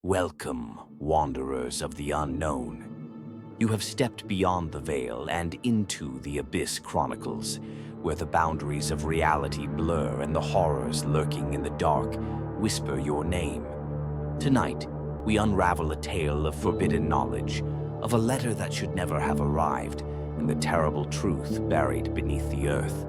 Welcome, wanderers of the unknown. You have stepped beyond the veil and into the Abyss Chronicles, where the boundaries of reality blur and the horrors lurking in the dark whisper your name. Tonight, we unravel a tale of forbidden knowledge, of a letter that should never have arrived, and the terrible truth buried beneath the earth.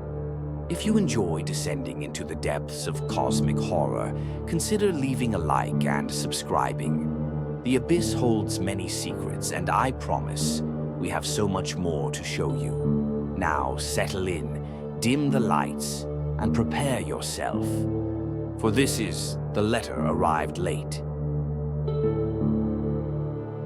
If you enjoy descending into the depths of cosmic horror, consider leaving a like and subscribing. The Abyss holds many secrets, and I promise we have so much more to show you. Now settle in, dim the lights, and prepare yourself. For this is The Letter Arrived Late.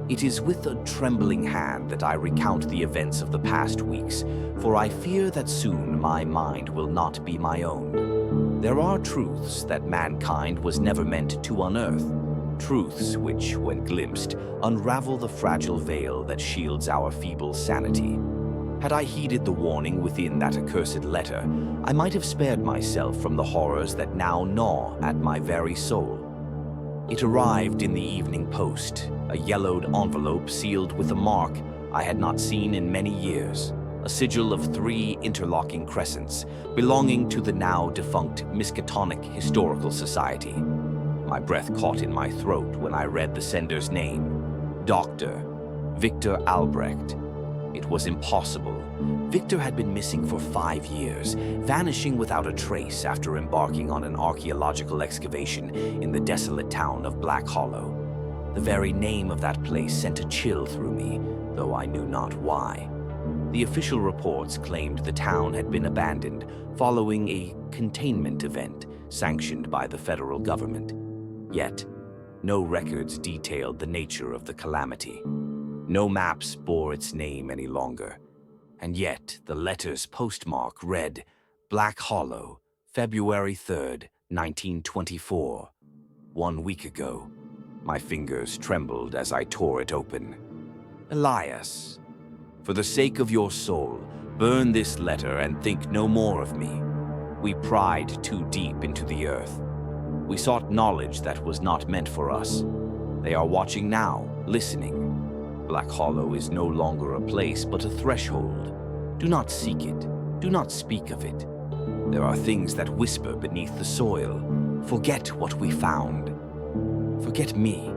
It is with a trembling hand that I recount the events of the past weeks, for I fear that soon my mind will not be my own. There are truths that mankind was never meant to unearth, truths which, when glimpsed, unravel the fragile veil that shields our feeble sanity. Had I heeded the warning within that accursed letter, I might have spared myself from the horrors that now gnaw at my very soul. It arrived in the evening post, a yellowed envelope sealed with a mark I had not seen in many years, a sigil of 3 interlocking crescents belonging to the now defunct Miskatonic Historical Society. My breath caught in my throat when I read the sender's name, Dr. Victor Albrecht. It was impossible. Victor had been missing for 5 years, vanishing without a trace after embarking on an archaeological excavation in the desolate town of Black Hollow. The very name of that place sent a chill through me, though I knew not why. The official reports claimed the town had been abandoned following a containment event sanctioned by the federal government. Yet, no records detailed the nature of the calamity. No maps bore its name any longer. And yet, the letter's postmark read, Black Hollow, February 3rd, 1924. 1 week ago. My fingers trembled as I tore it open. Elias, for the sake of your soul, burn this letter and think no more of me. We pried too deep into the earth. We sought knowledge that was not meant for us. They are watching now, listening. Black Hollow is no longer a place, but a threshold. Do not seek it. Do not speak of it. There are things that whisper beneath the soil. Forget what we found. Forget me.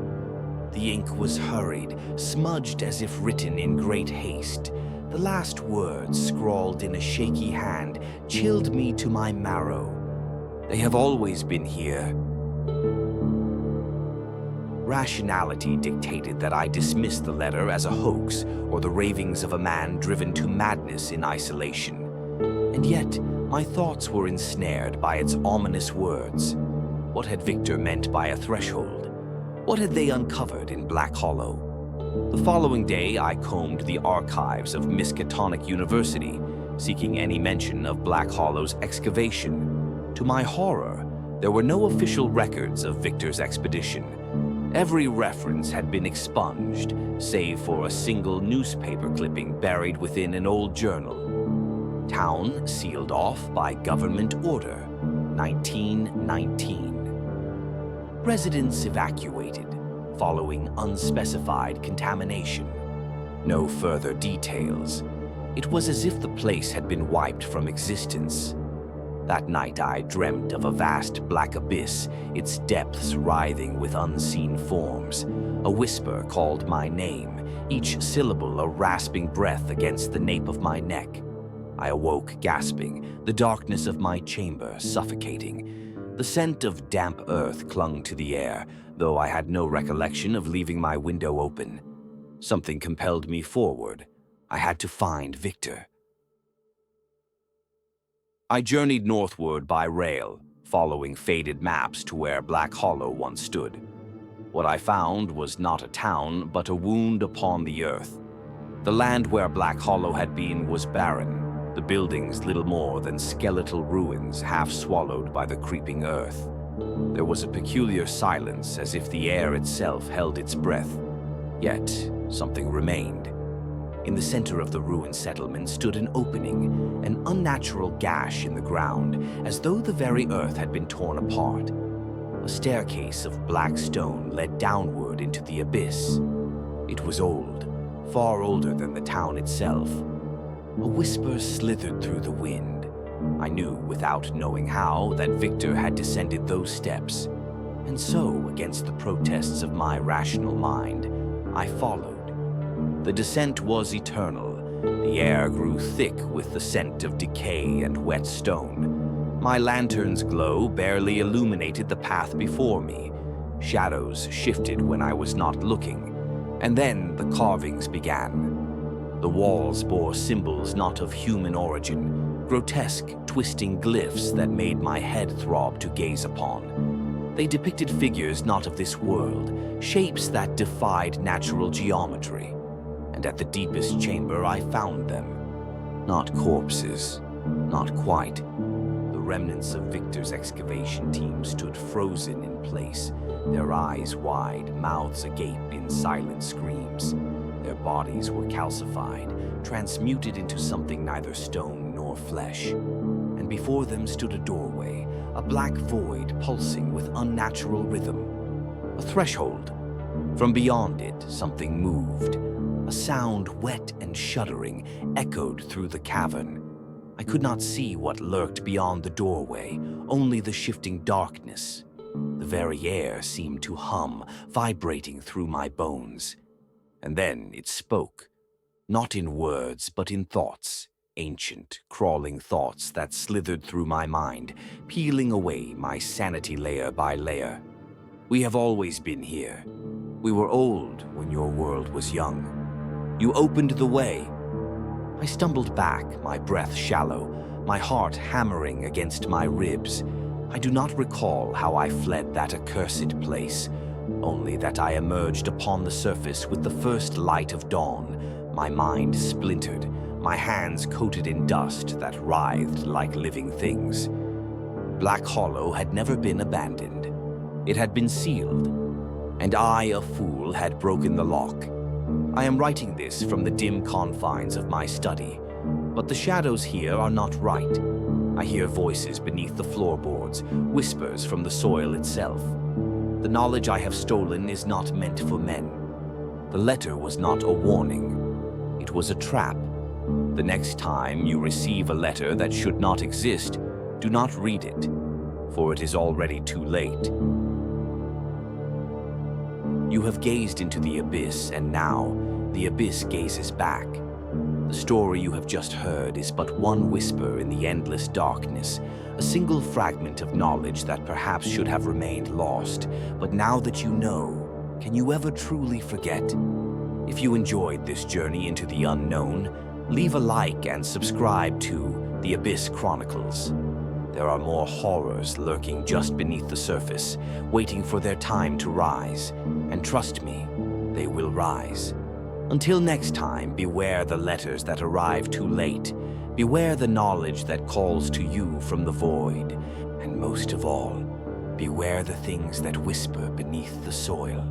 The ink was hurried, smudged as if written in great haste. The last words, scrawled in a shaky hand, chilled me to my marrow. They have always been here. Rationality dictated that I dismiss the letter as a hoax or the ravings of a man driven to madness in isolation. And yet, my thoughts were ensnared by its ominous words. What had Victor meant by a threshold? What had they uncovered in Black Hollow? The following day, I combed the archives of Miskatonic University, seeking any mention of Black Hollow's excavation. To my horror, there were no official records of Victor's expedition. Every reference had been expunged, save for a single newspaper clipping buried within an old journal. Town sealed off by government order, 1919. Residents evacuated, following unspecified contamination. No further details. It was as if the place had been wiped from existence. That night I dreamt of a vast black abyss, its depths writhing with unseen forms. A whisper called my name, each syllable a rasping breath against the nape of my neck. I awoke gasping, the darkness of my chamber suffocating. The scent of damp earth clung to the air, though I had no recollection of leaving my window open. Something compelled me forward. I had to find Victor. I journeyed northward by rail, following faded maps to where Black Hollow once stood. What I found was not a town, but a wound upon the earth. The land where Black Hollow had been was barren, the buildings little more than skeletal ruins half swallowed by the creeping earth. There was a peculiar silence, as if the air itself held its breath. Yet, something remained. In the center of the ruined settlement stood an opening, an unnatural gash in the ground, as though the very earth had been torn apart. A staircase of black stone led downward into the abyss. It was old, far older than the town itself. A whisper slithered through the wind. I knew, without knowing how, that Victor had descended those steps. And so, against the protests of my rational mind, I followed. The descent was eternal. The air grew thick with the scent of decay and wet stone. My lantern's glow barely illuminated the path before me. Shadows shifted when I was not looking. And then the carvings began. The walls bore symbols not of human origin, grotesque, twisting glyphs that made my head throb to gaze upon. They depicted figures not of this world, shapes that defied natural geometry. And at the deepest chamber I found them. Not corpses, not quite. The remnants of Victor's excavation team stood frozen in place, their eyes wide, mouths agape in silent screams. Their bodies were calcified, transmuted into something neither stone nor flesh. And before them stood a doorway, a black void pulsing with unnatural rhythm. A threshold. From beyond it, something moved. A sound, wet and shuddering, echoed through the cavern. I could not see what lurked beyond the doorway, only the shifting darkness. The very air seemed to hum, vibrating through my bones. And then it spoke, not in words, but in thoughts, ancient, crawling thoughts that slithered through my mind, peeling away my sanity layer by layer. We have always been here. We were old when your world was young. You opened the way. I stumbled back, my breath shallow, my heart hammering against my ribs. I do not recall how I fled that accursed place, only that I emerged upon the surface with the first light of dawn, my mind splintered, my hands coated in dust that writhed like living things. Black Hollow had never been abandoned. It had been sealed, and I, a fool, had broken the lock. I am writing this from the dim confines of my study, but the shadows here are not right. I hear voices beneath the floorboards, whispers from the soil itself. The knowledge I have stolen is not meant for men. The letter was not a warning. It was a trap. The next time you receive a letter that should not exist, do not read it, for it is already too late. You have gazed into the abyss, and now the abyss gazes back. The story you have just heard is but one whisper in the endless darkness, a single fragment of knowledge that perhaps should have remained lost. But now that you know, can you ever truly forget? If you enjoyed this journey into the unknown, leave a like and subscribe to the Abyss Chronicles. There are more horrors lurking just beneath the surface, waiting for their time to rise. And trust me, they will rise. Until next time, beware the letters that arrive too late. Beware the knowledge that calls to you from the void. And most of all, beware the things that whisper beneath the soil.